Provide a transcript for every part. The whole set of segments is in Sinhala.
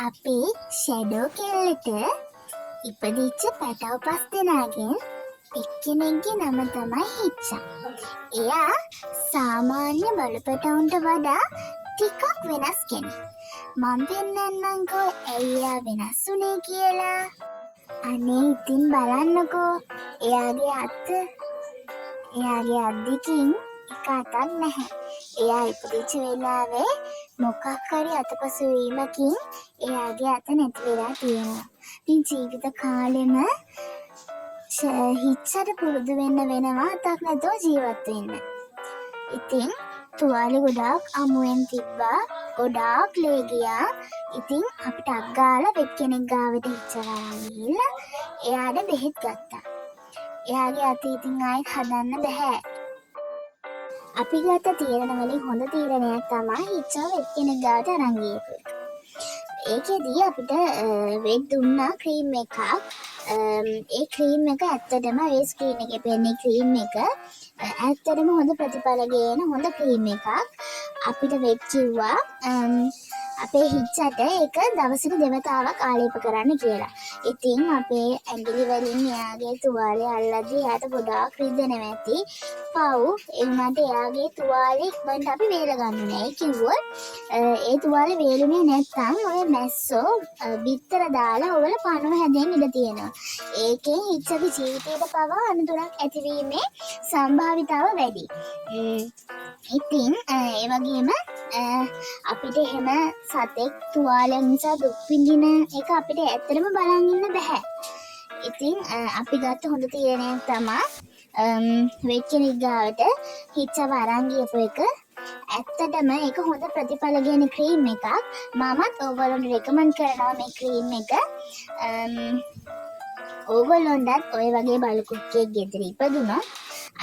අපි ෂැඩෝ කෙල්ලට ඉපදිච්ච පැටව 5 දෙනාගෙන් එක්කෙනෙක්ගේ නම තමයි හිච්චා. එයා සාමාන්‍ය බලපැටවුන්ට වඩා ටිකක් වෙනස් කෙනෙක්. මම පෙන්නන්නම්කෝ ඇයි එයා වෙනස් වුනේ කියලා. අනේ ඉතින් බලන්නකෝ එයාගේ අත් දෙකකින් එක අතක් නැහැ. එයා ඉපදිච්ච වෙලාවේ මොකක් හරි අතපසු වීමකින් එයාගේ අත නැති වෙලා තියෙනවා. ඉතින් ජීවිත කාලෙම හිච්චට පුරුදු වෙන්න වෙනවා අතක් නැතුව ජීවත් වෙන්න. ඉතින් තුවාල ගොඩාක් අමුවෙන් තිබ්බා. ගොඩාක් ලේ ගියා. ඉතින් අපිට අග්ගාලා වෙත් කෙනෙක් ගාවට හිච්චලා ගිහිල්ලා එයාට බෙහෙත් ගත්තා. එයාගේ අත ඉතින් ආයෙත් හදන්න බෑ. අපි ගත්ත තීරණ වලින් හොඳ තීරණයක් තමයි හිච්චා වෙත් කෙනෙක් ගාවට අරන් ගියපු එක. ඒකෙදී අපිට වෙත් දුන්නා ක්‍රීම් එකක්. ඒ ක්‍රීම් එක ඇත්තටම ඒ ස්ක්‍රීන් එකේ පෙන්නේ ක්‍රීම් එක ඇත්තටම හොඳ ප්‍රතිඵල ගේන හොඳ ක්‍රීම් එකක්. අපිට වෙත් කිව්වා අපේ හිච්චට ඒක දවසට දෙවතාවක් ආලේප කරන්න කියලා. ඉතින් අපේ ඇඟිලි වලින් එයාගේ තුවාලේ අල්ලද්දී එයාට ගොඩාක් රිදෙනවා ඇති. පව් ඒ වුණාට එයාගේ තුවාලේ ඉක්මනට අපි වේල ගන්න ඕනේ. ඒ කිව්වොත් ඒ තුවාලේ වේලුනේ නැත්තම් ඔය මැස්සෝ බිත්තර දාලා ඔවල පණුව හැදෙන්න ඉඩ තියෙනවා. ඒකෙන් හිච්චගේ ජීවිතේට පවා අනතුරක් ඇතිවීමේ සම්භාවිතාව වැඩි. ඉතින් ඒ වගේම අපිට එහෙම සතෙක් තුවාලයක් නිසා දුක් විඳින එක අපිට ඇත්තටම බලන් ඉන්න බෑ. ඉතින් අපි ගත්ත හොඳ තීරණයක් තමයි වෙත් කෙනෙක් ගාවට හිච්චව අරන් ගියපු එක. ඇත්තටම ඒක හොඳ ප්‍රතිඵල ගෙන ක්‍රීම් එකක්. මමත් ඕගොල්ලන්ට රෙකමන්ඩ් කරනවා මේ ක්‍රීම් එක. ඕගොල්ලොන්ටත් ඔය වගේ බලකුක්කෙක් ගෙදර ඉපදුනොත්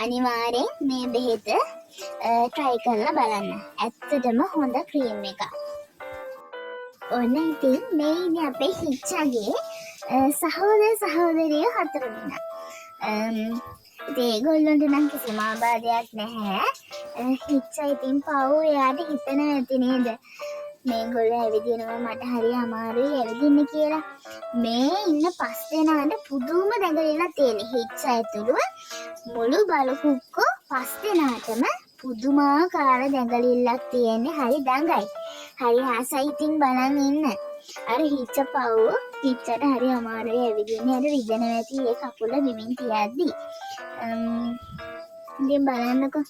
අනිවාර්යෙන් මේ බෙහෙත try කරලා බලන්න. ඇත්තටම හොඳ ක්‍රීම් එකක්. ඔන්න ඉතින් මේ ඉන්නේ අපේ හිච්චගේ සහෝදර සහෝදරියෝ 4 දෙනා. ඉතින් ඒගොල්ලන්ට නම් කිසිම ආබාධයක් නැහැ. හිච්චා ඉතින් පව් එයාට හිතන ඇති නේද? මේගොල්ලෝ ඇවිදිනවා මට හරි අමාරුයි ඇවිදින්න කියලා. මේ ඉන්න 5 දෙනාට පුදුම දැඟලිලා තියෙන හිච්චා ඇතුළුව මුළු බලකුක්කෝ 5 දෙනාටම පුදුමාකාර දැඟලිල්ලක් තියෙන්නේ. හරි දඟයි. හරි ආසයි ඉතින් බලන් ඉන්න. අර හිච්ච පව් හිච්චට හරි අමාරුයි ඇවිදින්න. අර රිදෙනවා ඇති ඒ කකුල බිමින් තියද්දි. ඉතින් බලන්නකෝ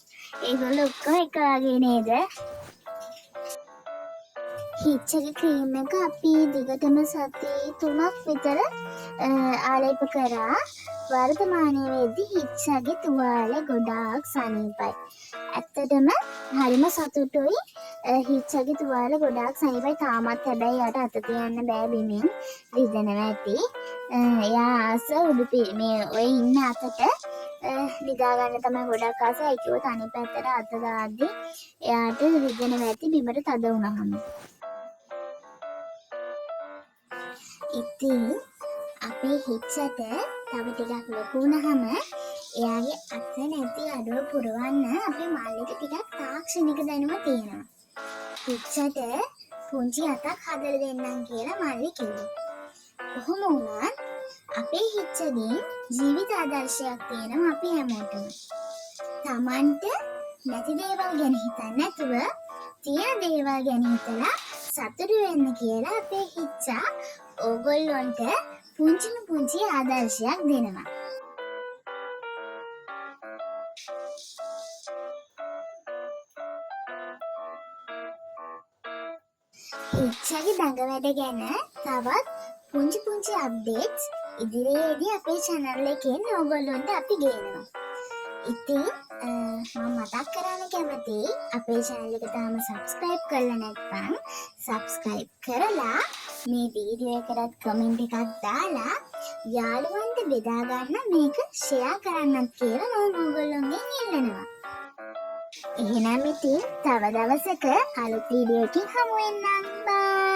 ඒගොල්ලෝ ඔක්කොම එක වගේ නේද? හිච්චගේ ක්‍රීම් එක අපි දිගටම සති 3ක් විතර ආලේප කරා. වර්තමානයේ වෙද්දී හිච්චගේ තුවාල ගොඩාක් සනීපයි. ඇත්තටම හරිම සතුටුයි. හිච්චගේ තුවාල ගොඩාක් සනීපයි. තාමත් හැබැයි යට අත තියන්න බෑ බිමින් රිදෙනවා ඇති. එයා ආස උඩුපි මේ ඔය ඉන්න අතට නිදා ගන්න තමයි ගොඩක් ආස. ඒ කිව්වොත් අනිත් පැත්තට අත දාද්දී එයාට රිදෙනවා ඇති බිමට තද වුණාම. ඉතින් අපේ හිච්චට තව ටිකක් ලොකු වුණාම එයාගේ අත නැති අඩුව පුරවන්න අපේ මල්ලිට ටිකක් තාක්ෂණික දැනුම තියෙනවා. හිච්චට පුංචි අතක් හදලා දෙන්නම් කියලා මල්ලි කිව්වා. කොහොම වුණත් අපේ හිච්චගෙන් ජීවිත ආදර්ශයක් තියෙනවා අපි හැමෝටම. Tamanට නැති දේවල් ගැන හිතන්නේ නැතුව තියෙන දේවල් ගැන හිතලා සතුටු වෙන්න කියලා අපේ හිච්චා ඕගොල්ලොන්ට පුංචි ආදර්ශයක් දෙනවා. හිච්චගේ දඟ වැඩ ගැන තවත් පුංචි අප්ඩේට්ස් ඉදිරියේදී අපේ channel එකෙන් ඕගොල්ලොන්ට අපි ගේනවා. ඉතින් මම මතක් කරන්න කැමතියි අපේ channel එක තාම subscribe කරලා නැත්නම් subscribe කරලා මේ වීඩියෝ එකට කමෙන්ට් එකක් දාලා යාළුවන්ට බෙදා ගන්න මේක share කරන්නත් කියලා මම ඕගොල්ලොන්ගෙන් ඉල්ලනවා. එහෙනම් ඉතින් තව දවසක අලුත් වීඩියෝ එකකින් හමු වෙන්නම්. බයි.